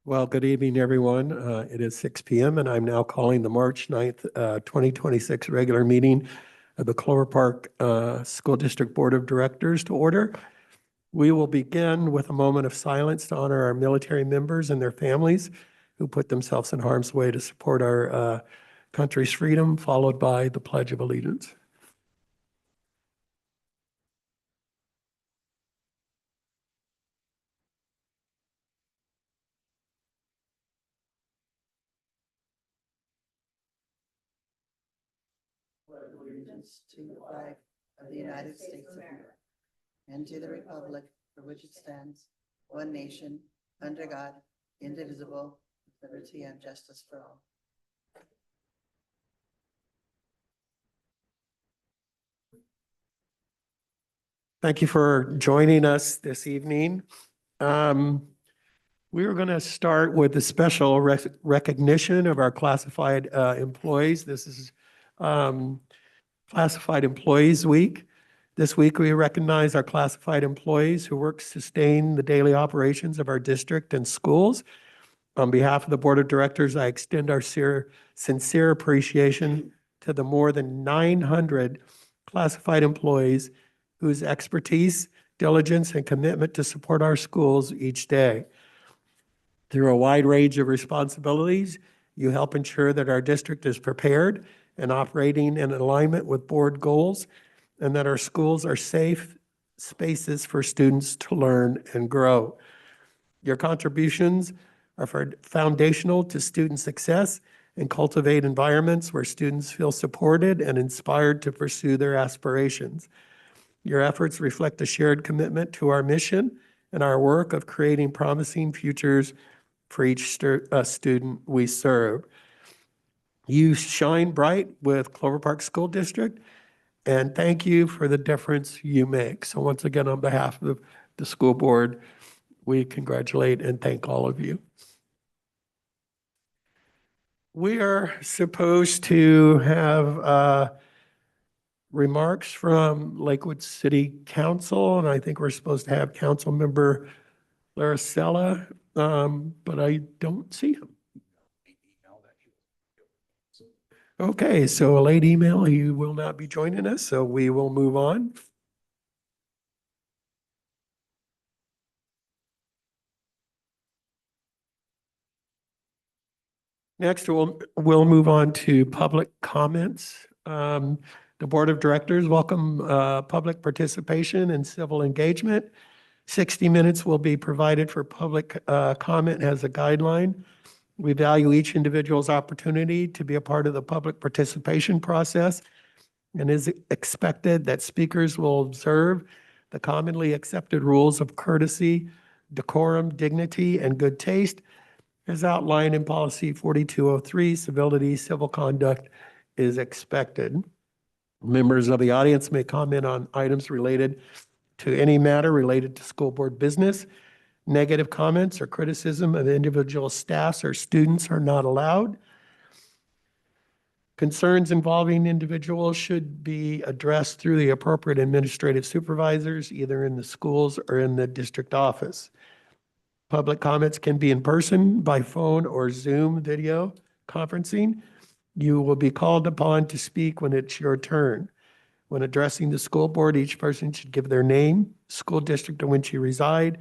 Well, good evening, everyone. It is 6 p.m. and I'm now calling the March 9th, 2026 regular meeting of the Clover Park School District Board of Directors to order. We will begin with a moment of silence to honor our military members and their families who put themselves in harm's way to support our country's freedom, followed by the Pledge of Allegiance. Allegiance to the flag of the United States of America and to the republic for which it stands, one nation, under God, indivisible, with liberty and justice for all. Thank you for joining us this evening. We are going to start with the special recognition of our classified employees. This is Classified Employees Week. This week, we recognize our classified employees who work to sustain the daily operations of our district and schools. On behalf of the Board of Directors, I extend our sincere appreciation to the more than 900 classified employees whose expertise, diligence, and commitment to support our schools each day. Through a wide range of responsibilities, you help ensure that our district is prepared and operating in alignment with board goals, and that our schools are safe spaces for students to learn and grow. Your contributions are foundational to student success and cultivate environments where students feel supported and inspired to pursue their aspirations. Your efforts reflect a shared commitment to our mission and our work of creating promising futures for each student we serve. You shine bright with Clover Park School District, and thank you for the difference you make. So once again, on behalf of the school board, we congratulate and thank all of you. We are supposed to have remarks from Lakewood City Council, and I think we're supposed to have Council Member Laricella, but I don't see him. Okay, so a late email, he will not be joining us, so we will move on. Next, we'll move on to public comments. The Board of Directors welcome public participation and civil engagement. 60 minutes will be provided for public comment as a guideline. We value each individual's opportunity to be a part of the public participation process, and is expected that speakers will observe the commonly accepted rules of courtesy, decorum, dignity, and good taste as outlined in Policy 4203, civility, civil conduct is expected. Members of the audience may comment on items related to any matter related to school board business. Negative comments or criticism of individual staffs or students are not allowed. Concerns involving individuals should be addressed through the appropriate administrative supervisors, either in the schools or in the district office. Public comments can be in person, by phone, or Zoom video. conferencing. You will be called upon to speak when it's your turn. When addressing the school board, each person should give their name, school district in which you reside,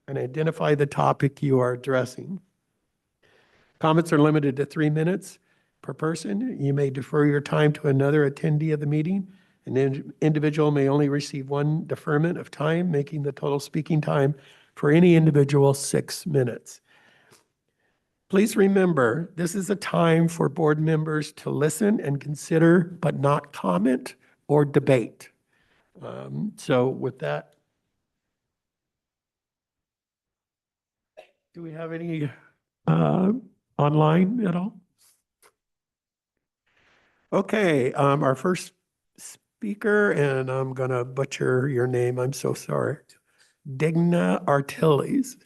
and identify the topic you are addressing. Comments are limited to 3 minutes per person. You may defer your time to another attendee of the meeting. An individual may only receive one deferment of time, making the total speaking time for any individual 6 minutes. Please remember, this is a time for board members to listen and consider, but not comment or debate. So with that, do we have any online at all? Okay, our first speaker, and I'm going to butcher your name, I'm so sorry. Digna Artiles.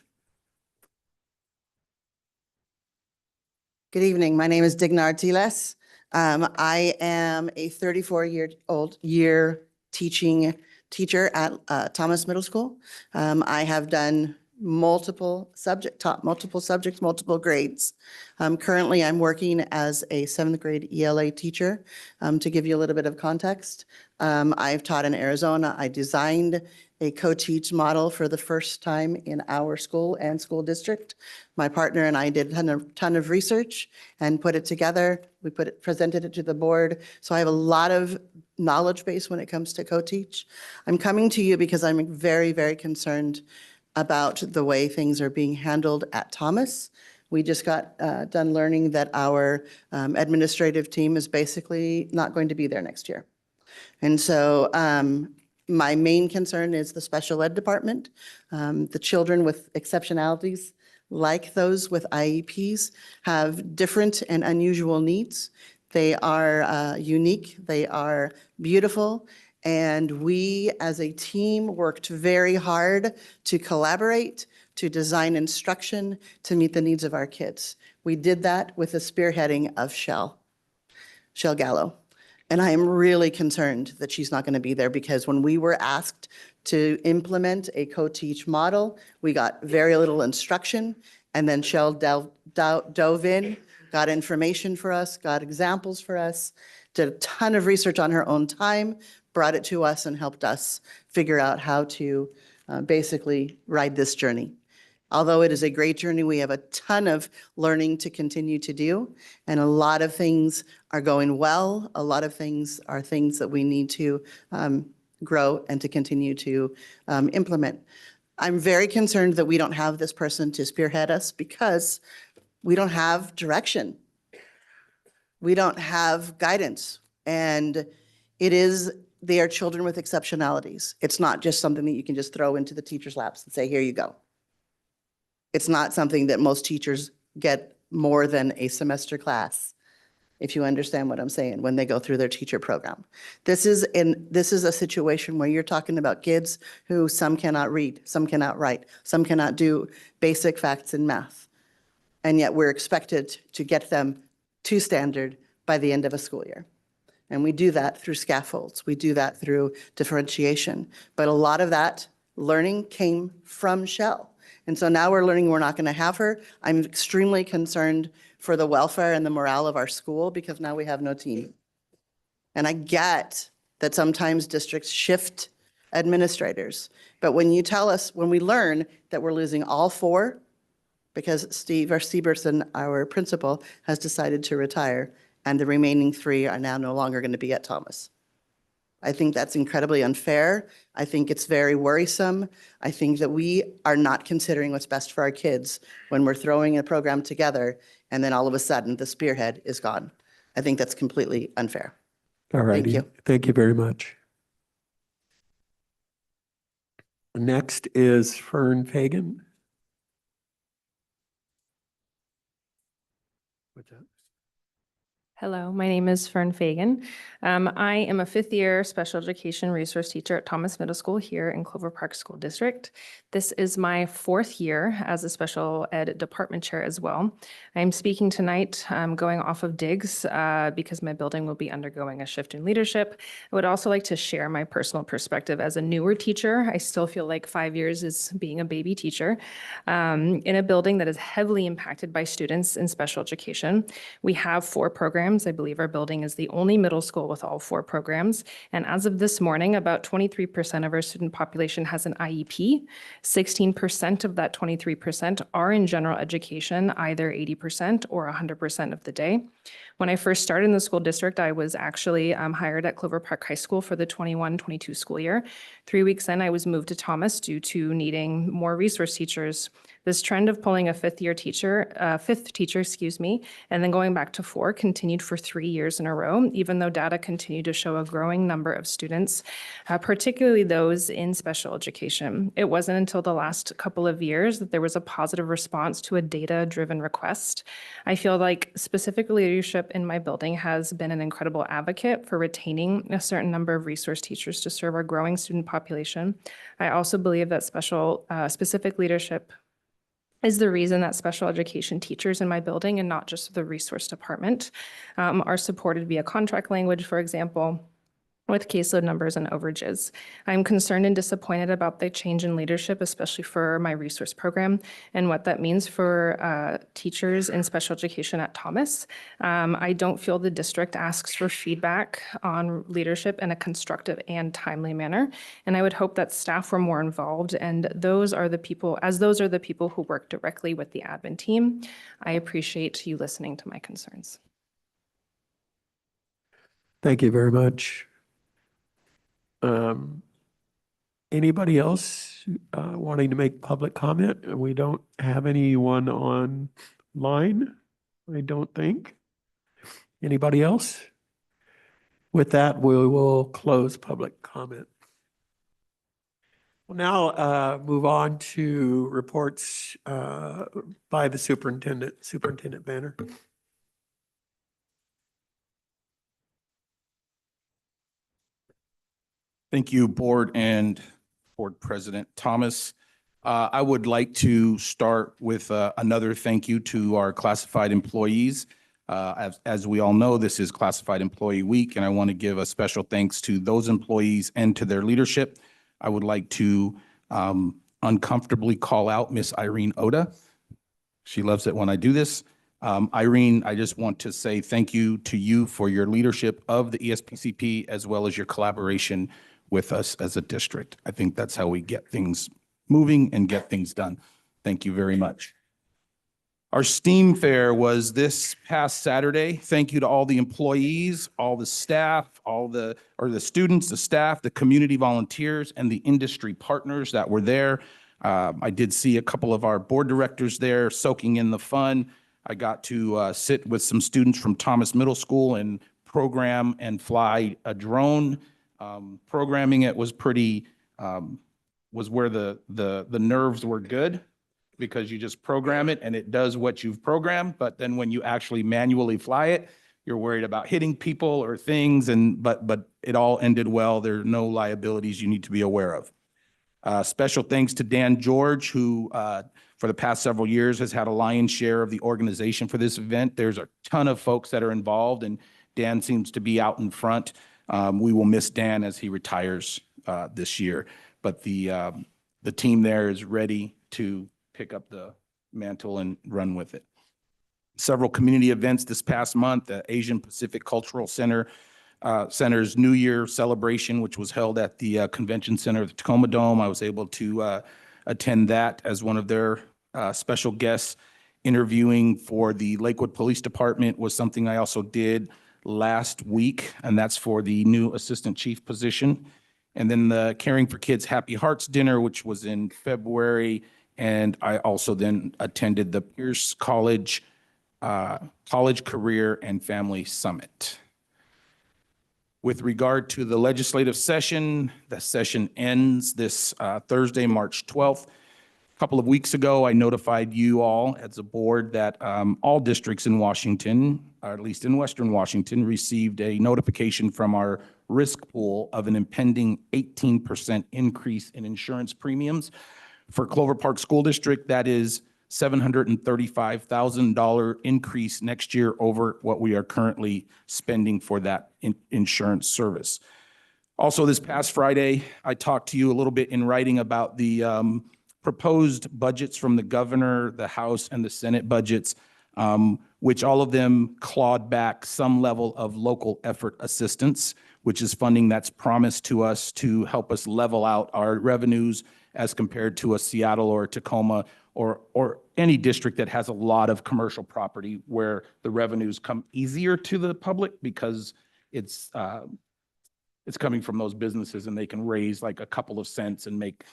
Good evening. My name is Digna Artiles. I am a 34-year-old teacher at Thomas Middle School. I have done taught multiple subjects, multiple grades. Currently, I'm working as a 7th grade ELA teacher. To give you a little bit of context, I've taught in Arizona. I designed a co-teach model for the first time in our school and school district. My partner and I did a ton of research and put it together. We presented it to the board. So I have a lot of knowledge base when it comes to co-teach. I'm coming to you because I'm very, very concerned about the way things are being handled at Thomas. We just got done learning that our administrative team is basically not going to be there next year. And so my main concern is the special ed department. The children with exceptionalities, like those with IEPs, have different and unusual needs. They are unique, they are beautiful, and we as a team worked very hard to collaborate, to design instruction to meet the needs of our kids. We did that with the spearheading of Shell Gallo. And I am really concerned that she's not going to be there, because when we were asked to implement a co-teach model, we got very little instruction. And then Shell dove in, got information for us, got examples for us, did a ton of research on her own time, brought it to us and helped us figure out how to basically ride this journey. Although it is a great journey, we have a ton of learning to continue to do, and a lot of things are going well. A lot of things are things that we need to grow and to continue to implement. I'm very concerned that we don't have this person to spearhead us, because we don't have direction. We don't have guidance, and they are children with exceptionalities. It's not just something that you can just throw into the teacher's laps and say, here you go. It's not something that most teachers get more than a semester class, if you understand what I'm saying, when they go through their teacher program. This is a situation where you're talking about kids who some cannot read, some cannot write, some cannot do basic facts in math. And yet we're expected to get them to standard by the end of a school year. And we do that through scaffolds. We do that through differentiation. But a lot of that learning came from Shell. And so now we're learning we're not going to have her. I'm extremely concerned for the welfare and the morale of our school, because now we have no team. And I get that sometimes districts shift administrators. But when you tell us, when we learn that we're losing all 4, because Steve Seberson, our principal, has decided to retire, and the remaining 3 are now no longer going to be at Thomas. I think that's incredibly unfair. I think it's very worrisome. I think that we are not considering what's best for our kids when we're throwing a program together and then all of a sudden the spearhead is gone. I think that's completely unfair. All right. Thank you. Thank you very much. Next is Fern Fagan. What's that? Hello, my name is Fern Fagan. I am a fifth-year special education resource teacher at Thomas Middle School here in Clover Park School District. This is my fourth year as a special ed department chair as well. I'm speaking tonight going off of digs because my building will be undergoing a shift in leadership. I would also like to share my personal perspective as a newer teacher. I still feel like 5 years is being a baby teacher in a building that is heavily impacted by students in special education. We have 4 programs. I believe our building is the only middle school with all 4 programs. And as of this morning, about 23% of our student population has an IEP. 16% of that 23% are in general education, either 80% or 100% of the day. When I first started in the school district, I was actually hired at Clover Park High School for the 21-22 school year. 3 weeks in, I was moved to Thomas due to needing more resource teachers. This trend of pulling a fifth teacher, and then going back to 4 continued for 3 years in a row, even though data continued to show a growing number of students, particularly those in special education. It wasn't until the last couple of years that there was a positive response to a data-driven request. I feel like specific leadership in my building has been an incredible advocate for retaining a certain number of resource teachers to serve our growing student population. I also believe that specific leadership is the reason that special education teachers in my building, and not just the resource department, are supported via contract language, for example, with caseload numbers and overages. I'm concerned and disappointed about the change in leadership, especially for my resource program and what that means for teachers in special education at Thomas. I don't feel the district asks for feedback on leadership in a constructive and timely manner. And I would hope that staff were more involved, and those are the people who work directly with the admin team. I appreciate you listening to my concerns. Thank you very much. Anybody else wanting to make public comment? We don't have anyone online, I don't think. Anybody else? With that, we will close public comment. We'll now move on to reports by the superintendent. Superintendent Banner. Thank you, Board and Board President Thomas. I would like to start with another thank you to our classified employees. As we all know, this is Classified Employee Week, and I want to give a special thanks to those employees and to their leadership. I would like to uncomfortably call out Miss Irene Oda. She loves it when I do this. Irene, I just want to say thank you to you for your leadership of the ESPCP, as well as your collaboration with us as a district. I think that's how we get things moving and get things done. Thank you very much. Our STEAM fair was this past Saturday. Thank you to all the employees, all the staff, the students, the staff, the community volunteers, and the industry partners that were there. I did see a couple of our board directors there soaking in the fun. I got to sit with some students from Thomas Middle School and program and fly a drone. Programming it was pretty, was where the nerves were good, because you just program it and it does what you've programmed. But then when you actually manually fly it, you're worried about hitting people or things, but it all ended well. There are no liabilities you need to be aware of. Special thanks to Dan George, who for the past several years has had a lion's share of the organization for this event. There's a ton of folks that are involved, and Dan seems to be out in front. We will miss Dan as he retires this year, but the team there is ready to pick up the mantle and run with it. Several community events this past month: the Asian Pacific Cultural Center's New Year celebration, which was held at the Convention Center of the Tacoma Dome. I was able to attend that as one of their special guests. Interviewing for the Lakewood Police Department was something I also did last week, and that's for the new assistant chief position. And then the Caring for Kids Happy Hearts dinner, which was in February. And I also then attended the Pierce College Career and Family Summit. With regard to the legislative session, the session ends this Thursday, March 12th. couple of weeks ago, I notified you all as a board that all districts in Washington, or at least in Western Washington, received a notification from our risk pool of an impending 18% increase in insurance premiums. For Clover Park School District, that is $735,000 increase next year over what we are currently spending for that insurance service. Also, this past Friday, I talked to you a little bit in writing about the proposed budgets from the governor, the House, and the Senate budgets, which all of them clawed back some level of local effort assistance, which is funding that's promised to us to help us level out our revenues as compared to a Seattle or a Tacoma or any district that has a lot of commercial property where the revenues come easier to the public because it's coming from those businesses and they can raise like a couple of cents and make,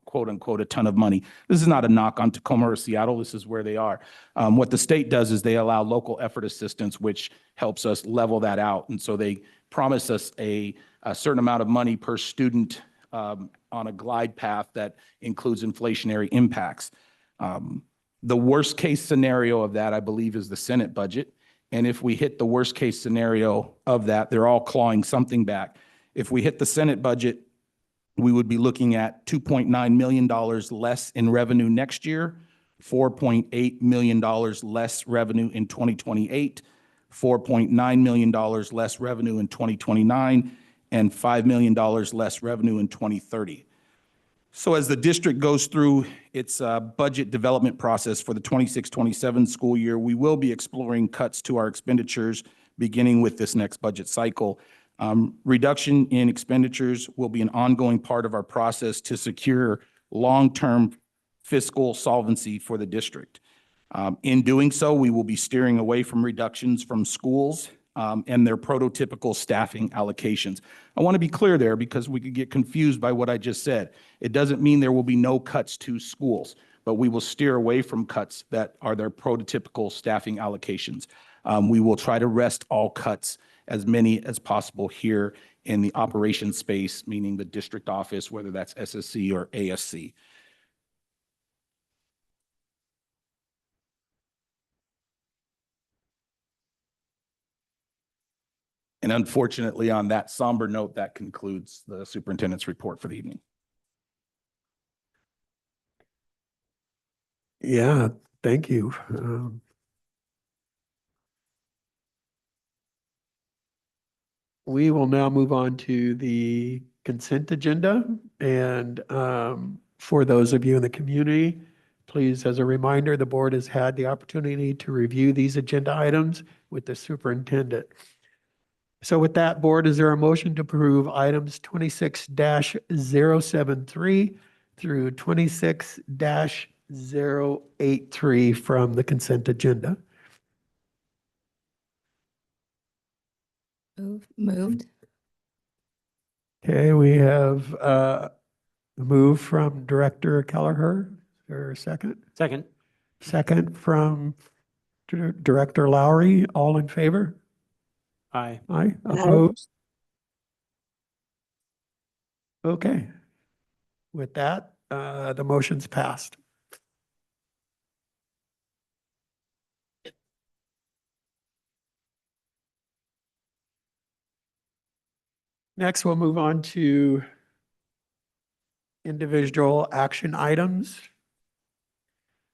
quote unquote, a ton of money. This is not a knock on Tacoma or Seattle. This is where they are. What the state does is they allow local effort assistance, which helps us level that out. And so they promise us a certain amount of money per student on a glide path that includes inflationary impacts. The worst case scenario of that, I believe, is the Senate budget. And if we hit the worst case scenario of that, they're all clawing something back. If we hit the Senate budget, we would be looking at $2.9 million less in revenue next year, $4.8 million less revenue in 2028, $4.9 million less revenue in 2029, and $5 million less revenue in 2030. So as the district goes through its budget development process for the 26-27 school year, we will be exploring cuts to our expenditures beginning with this next budget cycle. Reduction in expenditures will be an ongoing part of our process to secure long-term fiscal solvency for the district. In doing so, we will be steering away from reductions from schools and their prototypical staffing allocations. I want to be clear there because we could get confused by what I just said. It doesn't mean there will be no cuts to schools, but we will steer away from cuts that are their prototypical staffing allocations. We will try to wrest all cuts, as many as possible, here in the operations space, meaning the district office, whether that's SSC or ASC. And unfortunately, on that somber note, that concludes the superintendent's report for the evening. Yeah, thank you. We will now move on to the consent agenda. And for those of you in the community, please, as a reminder, the board has had the opportunity to review these agenda items with the superintendent. So with that, board, is there a motion to approve items 26-073 through 26-083 from the consent agenda? Moved. Okay, we have a move from Director Kelleher. Is there a second? Second. Second from Director Lowry. All in favor? Aye. Aye. Opposed? Okay. With that, the motion's passed. Next, we'll move on to individual action items.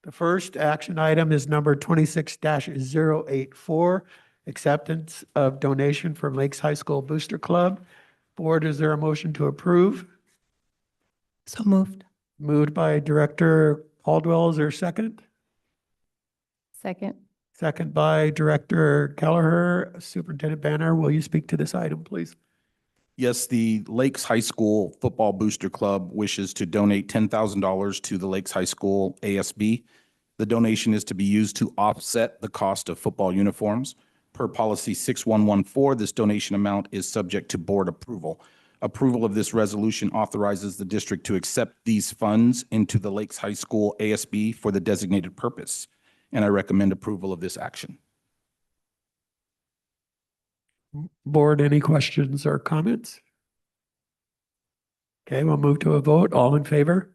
The first action item is number 26-084, acceptance of donation from Lakes High School Booster Club. Board, is there a motion to approve? So moved. Moved by Director Caldwell. Is there a second? Second. Second by Director Kelleher. Superintendent Banner, will you speak to this item, please? Yes, the Lakes High School Football Booster Club wishes to donate $10,000 to the Lakes High School ASB. The donation is to be used to offset the cost of football uniforms. Per policy 6114, this donation amount is subject to board approval. Approval of this resolution authorizes the district to accept these funds into the Lakes High School ASB for the designated purpose, and I recommend approval of this action. Board, any questions or comments? Okay, we'll move to a vote. All in favor?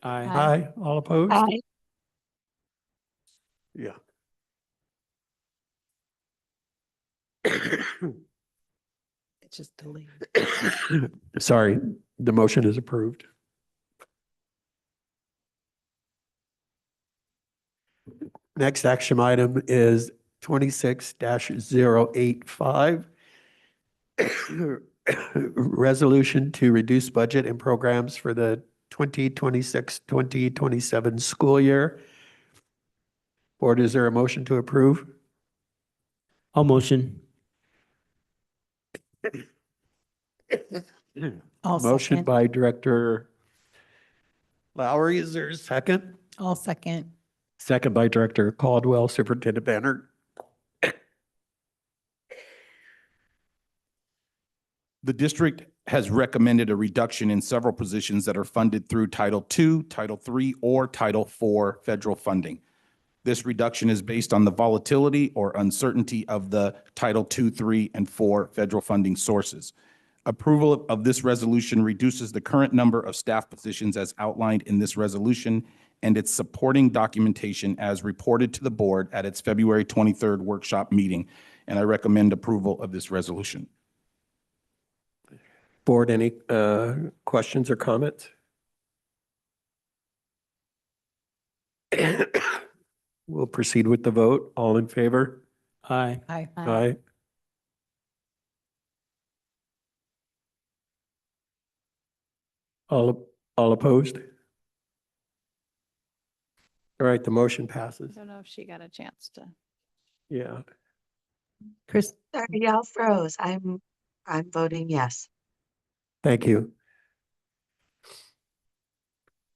Aye. All opposed? Yeah. It's just delayed. Sorry, the motion is approved. Next action item is 26-085. Resolution to reduce budget and programs for the 2026-2027 school year. Board, is there a motion to approve? I'll motion. I'll Motion second. by Director Lowry. Is there a second? I'll second. Second by Director Caldwell. Superintendent Banner. The district has recommended a reduction in several positions that are funded through Title II, Title III, or Title IV federal funding. This reduction is based on the volatility or uncertainty of the Title II, III, and IV federal funding sources. Approval of this resolution reduces the current number of staff positions as outlined in this resolution and its supporting documentation as reported to the board at its February 23rd workshop meeting, and I recommend approval of this resolution. Board, any questions or comments? We'll proceed with the vote. All in favor? Aye. Aye. Aye. All opposed? All right, the motion passes. Don't know if she got a chance to. Yeah. Chris, Sorry, y'all froze. I'm voting yes. Thank you.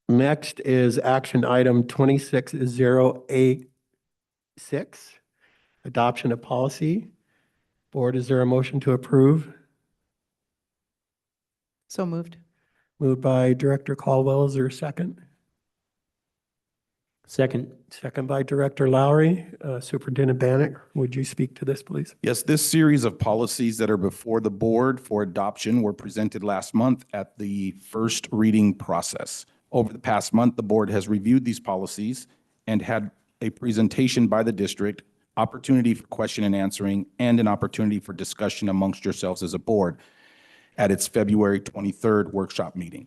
Next is action item 26-086, adoption of policy. Board, is there a motion to approve? so moved. Moved by Director Caldwell. Is there a second? Second. Second by Director Lowry. Superintendent Bannock, would you speak to this, please? Yes, this series of policies that are before the board for adoption were presented last month at the first reading process. Over the past month, the board has reviewed these policies and had a presentation by the district, opportunity for question and answering, and an opportunity for discussion amongst yourselves as a board at its February 23rd workshop meeting.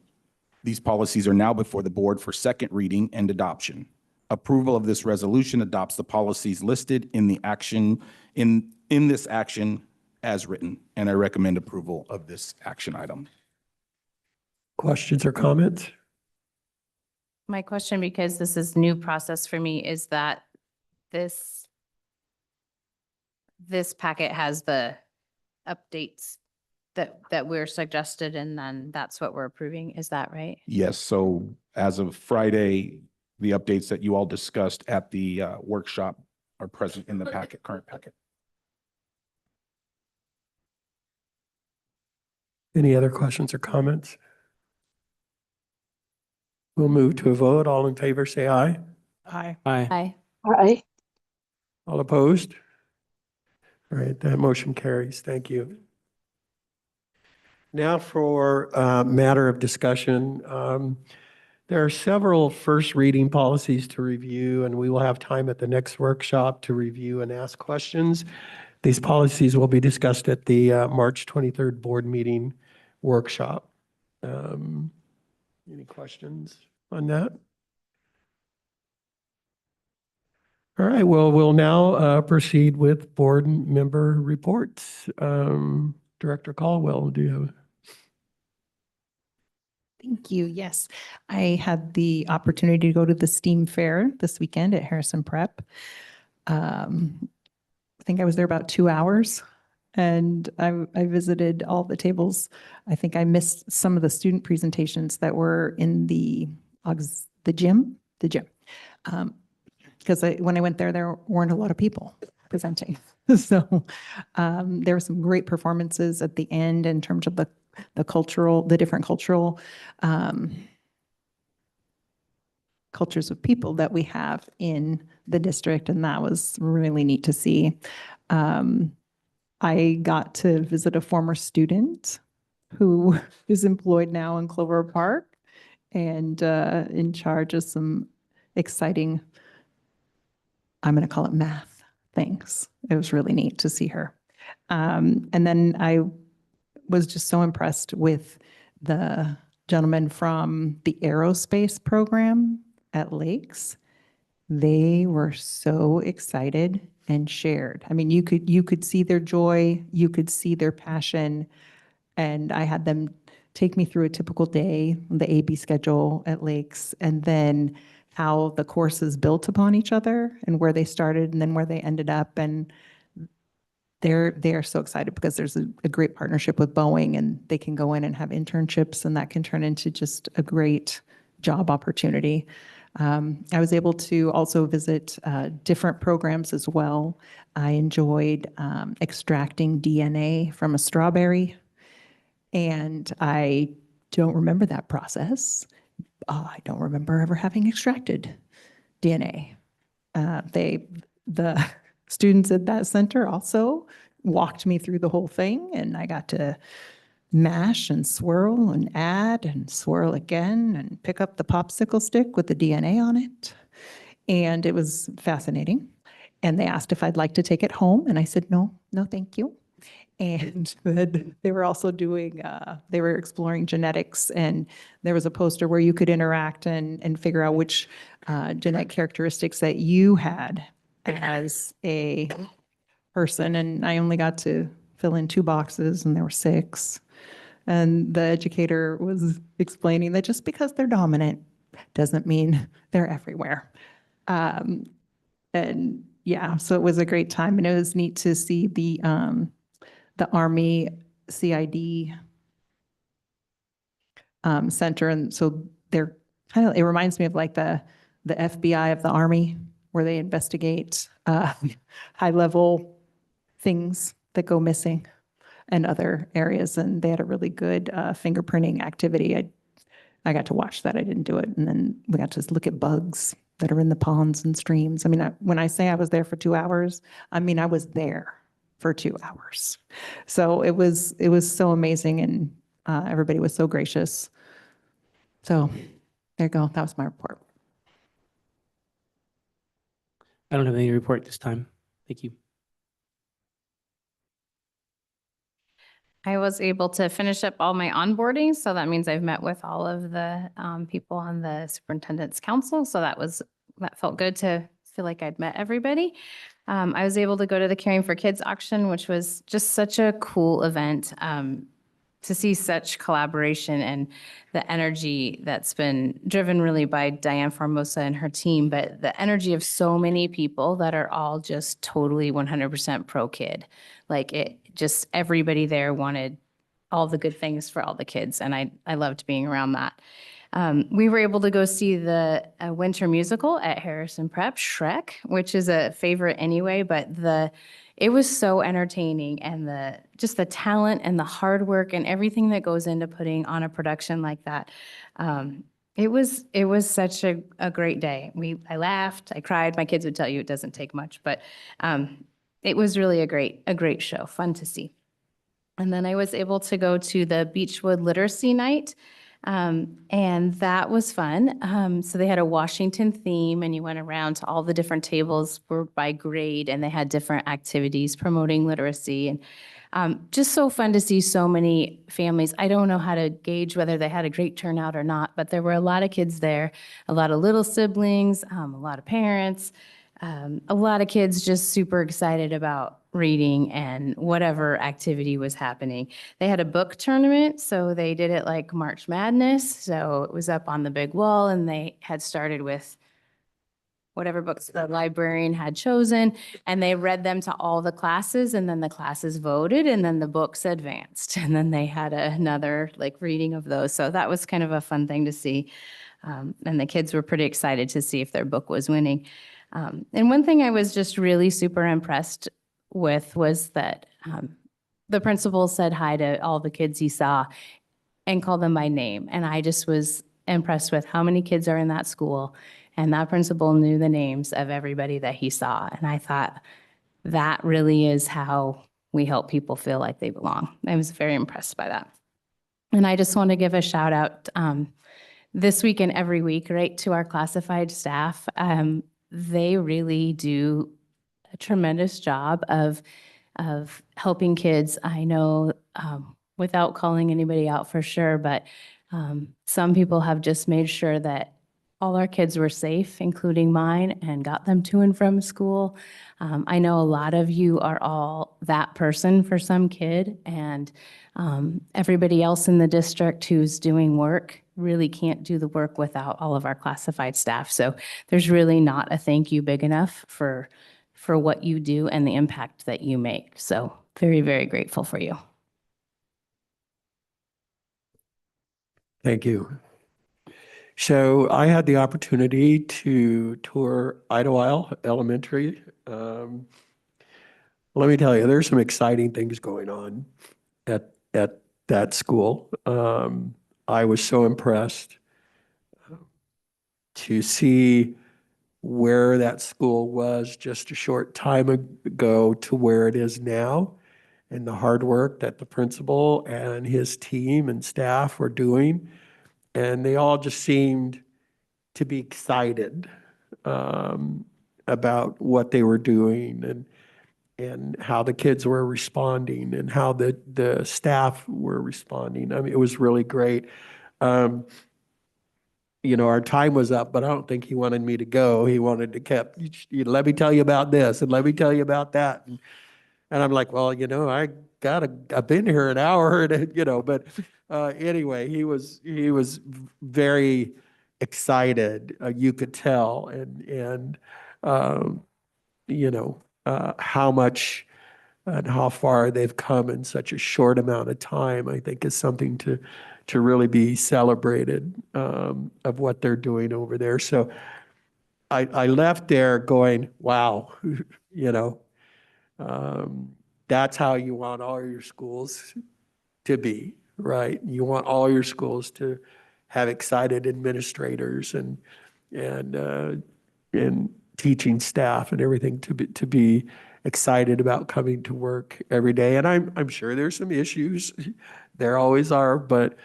These policies are now before the board for second reading and adoption. Approval of this resolution adopts the policies listed in the action, in this action as written, and I recommend approval of this action item. Questions or comments? My question, because this is new process for me, is that this packet has the updates that we're suggested, and then that's what we're approving. Is that right? Yes, so as of Friday, the updates that you all discussed at the workshop are present in the packet, current packet. Any other questions or comments? We'll move to a vote. All in favor, say aye. Aye. Aye. Aye. Aye. All opposed? All right, that motion carries. Thank you. Now for a matter of discussion. There are several first reading policies to review, and we will have time at the next workshop to review and ask questions. These policies will be discussed at the March 23rd board meeting workshop. Any questions on that? All right, well, we'll now proceed with board member reports. Director Caldwell, do you have? Thank you. Yes, I had the opportunity to go to the STEAM Fair this weekend at Harrison Prep. I think I was there about 2 hours, and I visited all the tables. I think I missed some of the student presentations that were in the gym. Because when I went there, there weren't a lot of people presenting. So there were some great performances at the end in terms of the different cultural cultures of people that we have in the district, and that was really neat to see. I got to visit a former student who is employed now in Clover Park, and in charge of some exciting, I'm going to call it math things. It was really neat to see her. And then I was just so impressed with the gentleman from the aerospace program at Lakes. They were so excited and shared. I mean, you could see their joy, you could see their passion. And I had them take me through a typical day, the AB schedule at Lakes, and then how the courses built upon each other and where they started and then where they ended up. And they're so excited because there's a great partnership with Boeing, and they can go in and have internships, and that can turn into just a great job opportunity. I was able to also visit different programs as well. I enjoyed extracting DNA from a strawberry, and I don't remember that process. I don't remember ever having extracted DNA. The students at that center also walked me through the whole thing, and I got to mash and swirl and add and swirl again and pick up the popsicle stick with the DNA on it. And it was fascinating. And they asked if I'd like to take it home, and I said, no, thank you. And then they were also doing, they were exploring genetics, and there was a poster where you could interact and figure out which genetic characteristics that you had as a person. And I only got to fill in 2 boxes, and there were 6. And the educator was explaining that just because they're dominant doesn't mean they're everywhere. And yeah, so it was a great time, and it was neat to see the Army CID center. And so they're kind of, it reminds me of like the FBI of the Army, where they investigate high-level things that go missing and other areas. And they had a really good fingerprinting activity. I got to watch that. I didn't do it. And then we got to look at bugs that are in the ponds and streams. I mean, when I say I was there for 2 hours, I mean, I was there for 2 hours. So it was so amazing, and everybody was so gracious. So there you go. That was my report. I don't have any report this time. Thank you. I was able to finish up all my onboarding, so that means I've met with all of the people on the superintendent's council. So that felt good to feel like I'd met everybody. I was able to go to the Caring for Kids auction, which was just such a cool event. To see such collaboration and the energy that's been driven really by Diane Formosa and her team, but the energy of so many people that are all just totally 100% pro kid. Like it just, everybody there wanted all the good things for all the kids. And I loved being around that. We were able to go see the winter musical at Harrison Prep, Shrek, which is a favorite anyway, but it was so entertaining, and just the talent and the hard work and everything that goes into putting on a production like that. It was such a great day. I laughed, I cried. My kids would tell you it doesn't take much, but it was really a great show, fun to see. And then I was able to go to the Beechwood Literacy Night. And that was fun. So they had a Washington theme, and you went around to all the different tables were by grade, and they had different activities promoting literacy, and just so fun to see so many families. I don't know how to gauge whether they had a great turnout or not, but there were a lot of kids there, a lot of little siblings, a lot of parents, a lot of kids just super excited about reading and whatever activity was happening. They had a book tournament, so they did it like March Madness. So it was up on the big wall, and they had started with whatever books the librarian had chosen, and they read them to all the classes, and then the classes voted, and then the books advanced, and then they had another like reading of those. So that was kind of a fun thing to see. And the kids were pretty excited to see if their book was winning. And one thing I was just really super impressed with was that the principal said hi to all the kids he saw and called them by name. And I just was impressed with how many kids are in that school. And that principal knew the names of everybody that he saw. And I thought that really is how we help people feel like they belong. I was very impressed by that. And I just want to give a shout out this week and every week, right, to our classified staff. They really do a tremendous job of helping kids. I know, without calling anybody out for sure, but some people have just made sure that all our kids were safe, including mine, and got them to and from school. I know a lot of you are all that person for some kid, and everybody else in the district who's doing work really can't do the work without all of our classified staff. So there's really not a thank you big enough for what you do and the impact that you make. So very, very grateful for you. Thank you. So I had the opportunity to tour Idlewild Elementary. Let me tell you, there's some exciting things going on at that school. I was so impressed to see where that school was just a short time ago to where it is now, and the hard work that the principal and his team and staff were doing. And they all just seemed to be excited about what they were doing and how the kids were responding and how the staff were responding. I mean, it was really great. Our time was up, but I don't think he wanted me to go. He wanted to let me tell you about this and let me tell you about that. And I'm like, well, I've been here an hour, and, but anyway, he was very excited. You could tell, and how much and how far they've come in such a short amount of time, I think is something to really be celebrated, of what they're doing over there. So I left there going, wow, that's how you want all your schools to be, right? You want all your schools to have excited administrators and teaching staff and everything to be excited about coming to work every day. And I'm sure there's some issues. There always are, but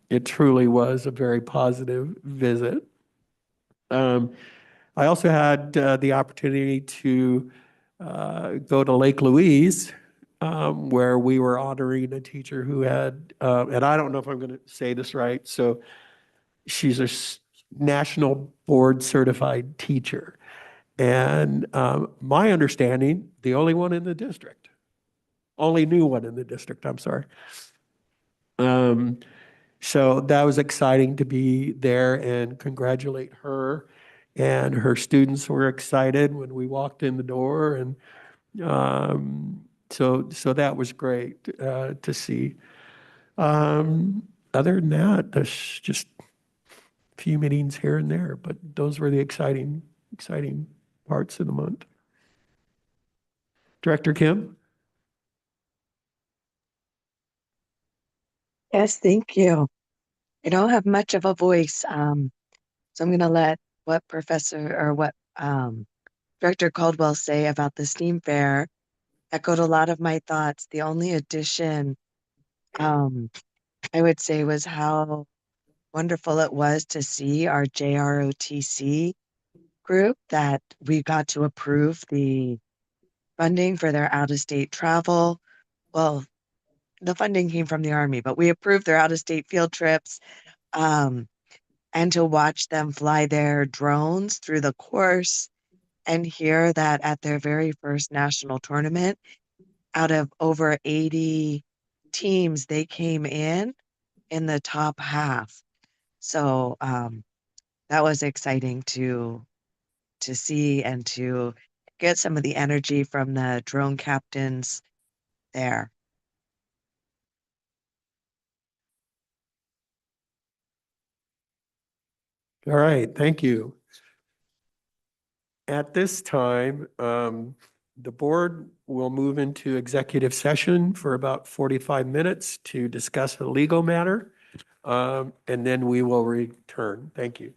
it truly was a very positive visit. I also had the opportunity to go to Lake Louise, where we were honoring a teacher who had, and I don't know if I'm going to say this right, so she's a national board certified teacher. And my understanding, the only one in the district, only new one in the district, I'm sorry. So that was exciting to be there and congratulate her. And her students were excited when we walked in the door. And so that was great to see. Other than that, there's just a few meetings here and there, but those were the exciting parts of the month. Director Kim? Yes, thank you. I don't have much of a voice, so I'm going to let what Director Caldwell say about the STEAM fair echoed a lot of my thoughts. The only addition I would say was how wonderful it was to see our JROTC group, that we got to approve the funding for their out-of-state travel. Well, the funding came from the Army, but we approved their out-of-state field trips, and to watch them fly their drones through the course and hear that at their very first national tournament, out of over 80 teams, they came in the top half. So that was exciting to see and to get some of the energy from the drone captains there. All right, thank you. At this time, the board will move into executive session for about 45 minutes to discuss a legal matter, and then we will return. Thank you.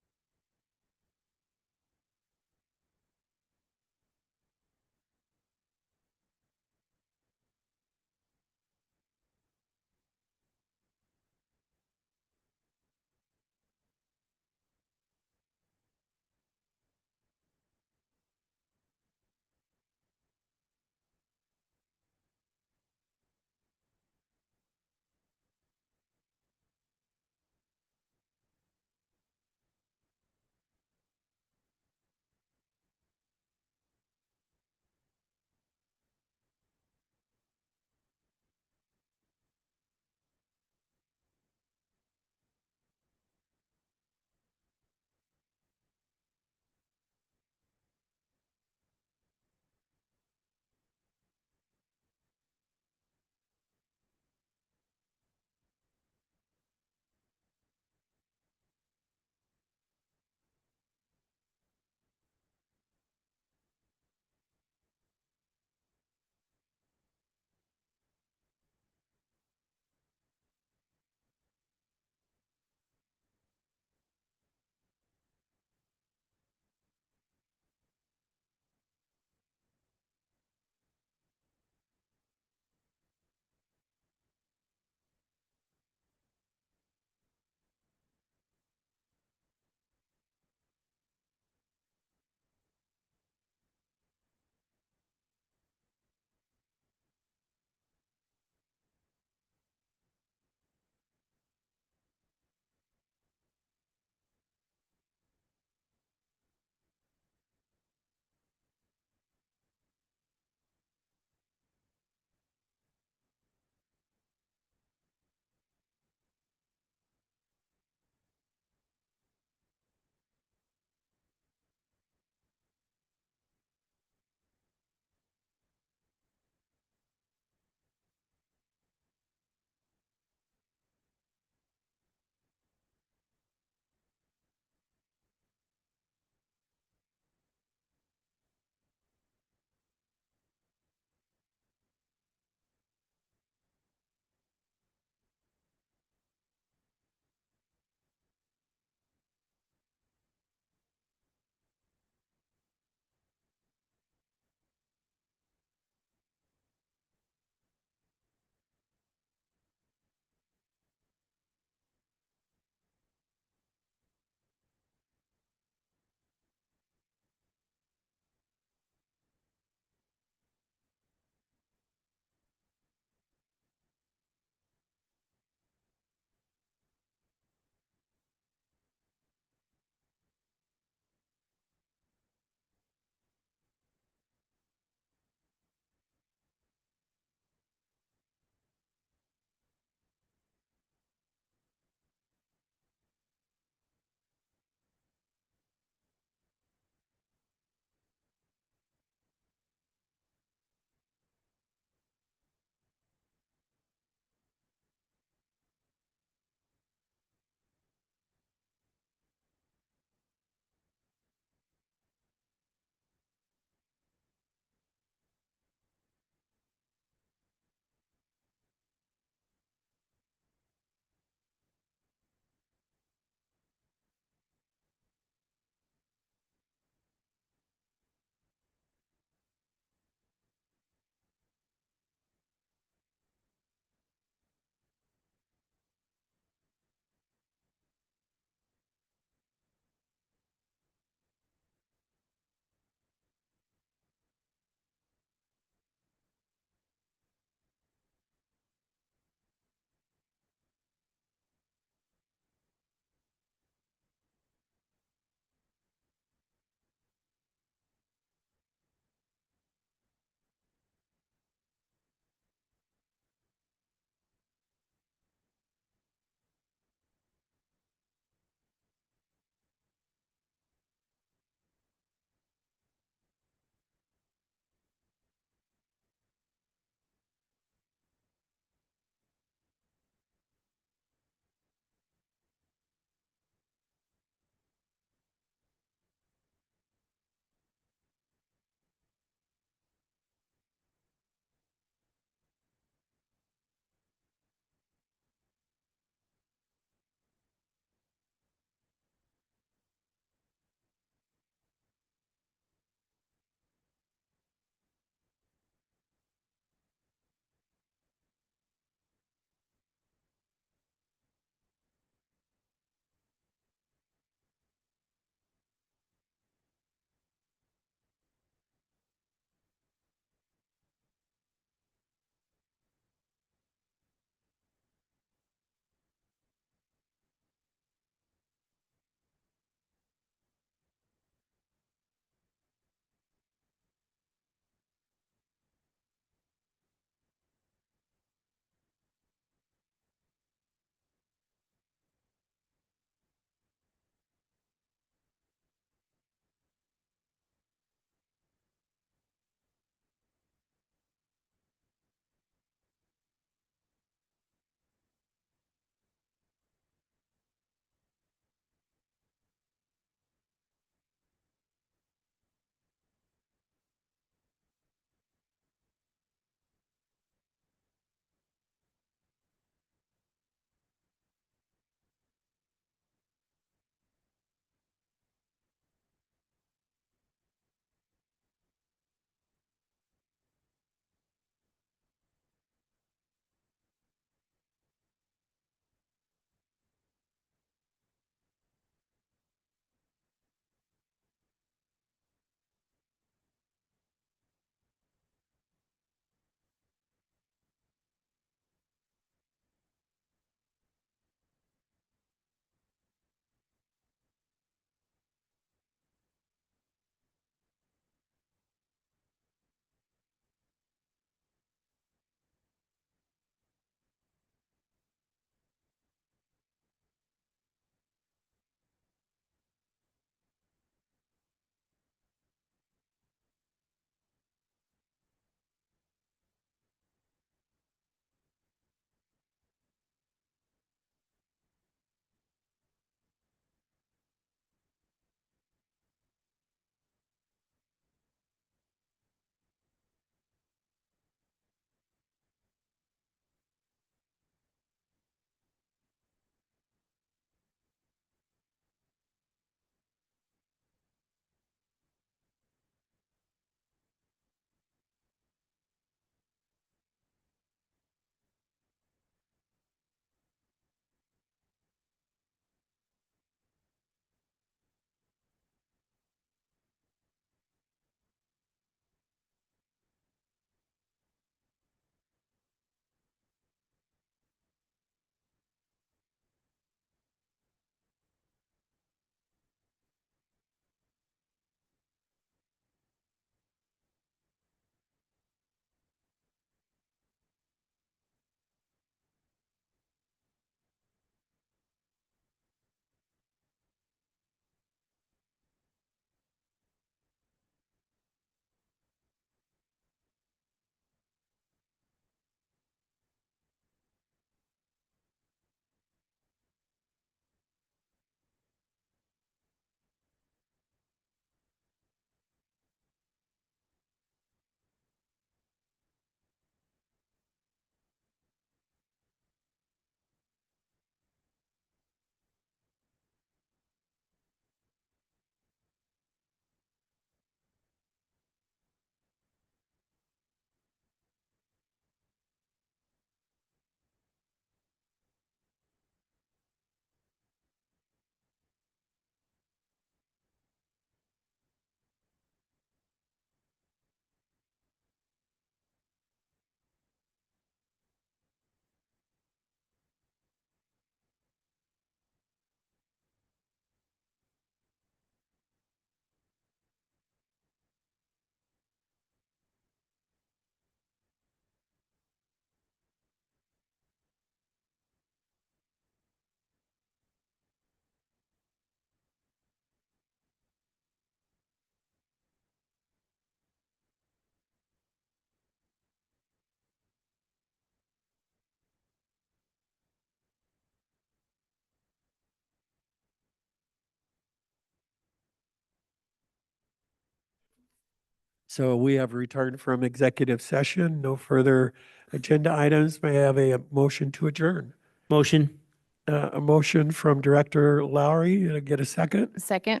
So we have returned from executive session. No further agenda items. May I have a motion to adjourn? Motion. A motion from Director Lowry. Did I get a second? Second.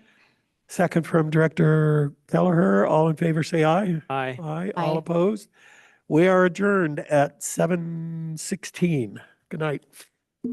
Second from Director Kelleher. All in favor, say aye. Aye. Aye. All Aye. opposed? We are adjourned at 7:16. Good night.